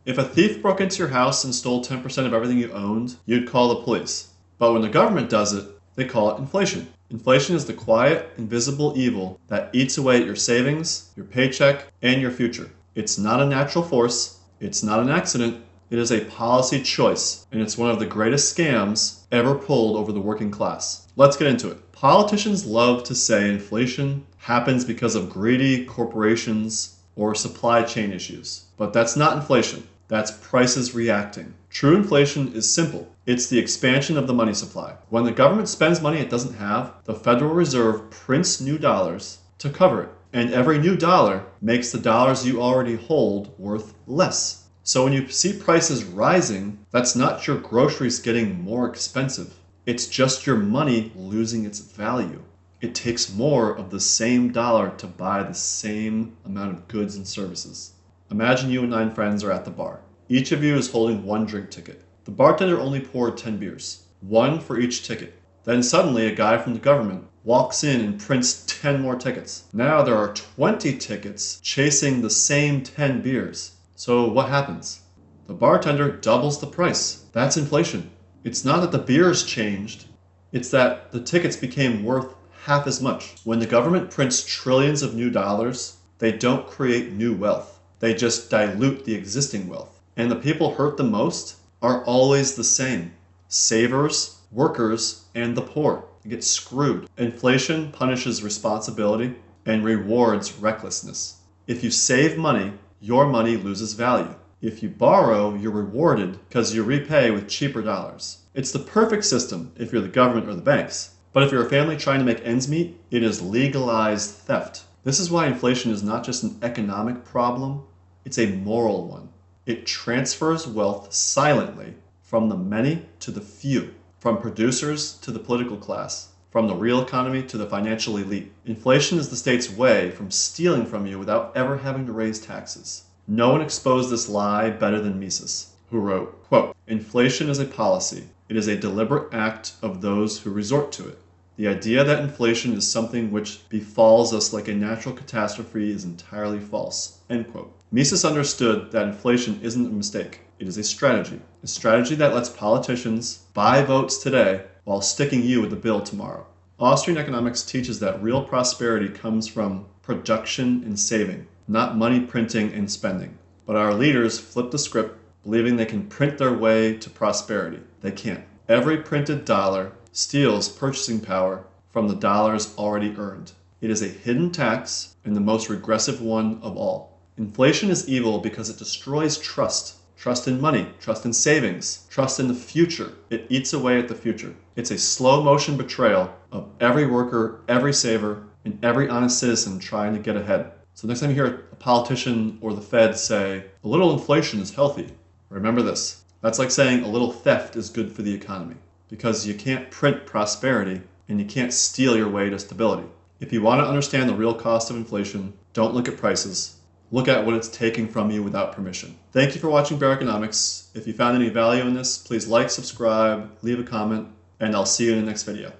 If a thief broke into your house and stole 10% of everything you owned, you'd call the police. But when the government does it, they call it inflation. Inflation is the quiet, invisible evil that eats away at your savings, your paycheck, and your future. It's not a natural force. It's not an accident. It is a policy choice, and it's one of the greatest scams ever pulled over the working class. Let's get into it. Politicians love to say inflation happens because of greedy corporations or supply chain issues, but that's not inflation. That's prices reacting. True inflation is simple. It's the expansion of the money supply. When the government spends money it doesn't have, the Federal Reserve prints new dollars to cover it. And every new dollar makes the dollars you already hold worth less. So when you see prices rising, that's not your groceries getting more expensive. It's just your money losing its value. It takes more of the same dollar to buy the same amount of goods and services. Imagine you and 9 friends are at the bar. Each of you is holding one drink ticket. The bartender only poured 10 beers, one for each ticket. Then suddenly a guy from the government walks in and prints 10 more tickets. Now there are 20 tickets chasing the same 10 beers. So what happens? The bartender doubles the price. That's inflation. It's not that the beers changed, it's that the tickets became worth half as much. When the government prints trillions of new dollars, they don't create new wealth. They just dilute the existing wealth. And the people hurt the most are always the same. Savers, workers, and the poor get screwed. Inflation punishes responsibility and rewards recklessness. If you save money, your money loses value. If you borrow, you're rewarded because you repay with cheaper dollars. It's the perfect system if you're the government or the banks. But if you're a family trying to make ends meet, it is legalized theft. This is why inflation is not just an economic problem, it's a moral one. It transfers wealth silently from the many to the few, from producers to the political class, from the real economy to the financial elite. Inflation is the state's way from stealing from you without ever having to raise taxes. No one exposed this lie better than Mises, who wrote, quote, "Inflation is a policy. It is a deliberate act of those who resort to it. The idea that inflation is something which befalls us like a natural catastrophe is entirely false." End quote. Mises understood that inflation isn't a mistake. It is a strategy that lets politicians buy votes today while sticking you with the bill tomorrow. Austrian economics teaches that real prosperity comes from production and saving, not money printing and spending. But our leaders flip the script, believing they can print their way to prosperity. They can't. Every printed dollar steals purchasing power from the dollars already earned. It is a hidden tax and the most regressive one of all. Inflation is evil because it destroys trust. Trust in money, trust in savings, trust in the future. It eats away at the future. It's a slow motion betrayal of every worker, every saver, and every honest citizen trying to get ahead. So next time you hear a politician or the Fed say, "A little inflation is healthy," remember this. That's like saying a little theft is good for the economy, because you can't print prosperity and you can't steal your way to stability. If you want to understand the real cost of inflation, don't look at prices. Look at what it's taking from you without permission. Thank you for watching Bear Economics. If you found any value in this, please like, subscribe, leave a comment, and I'll see you in the next video.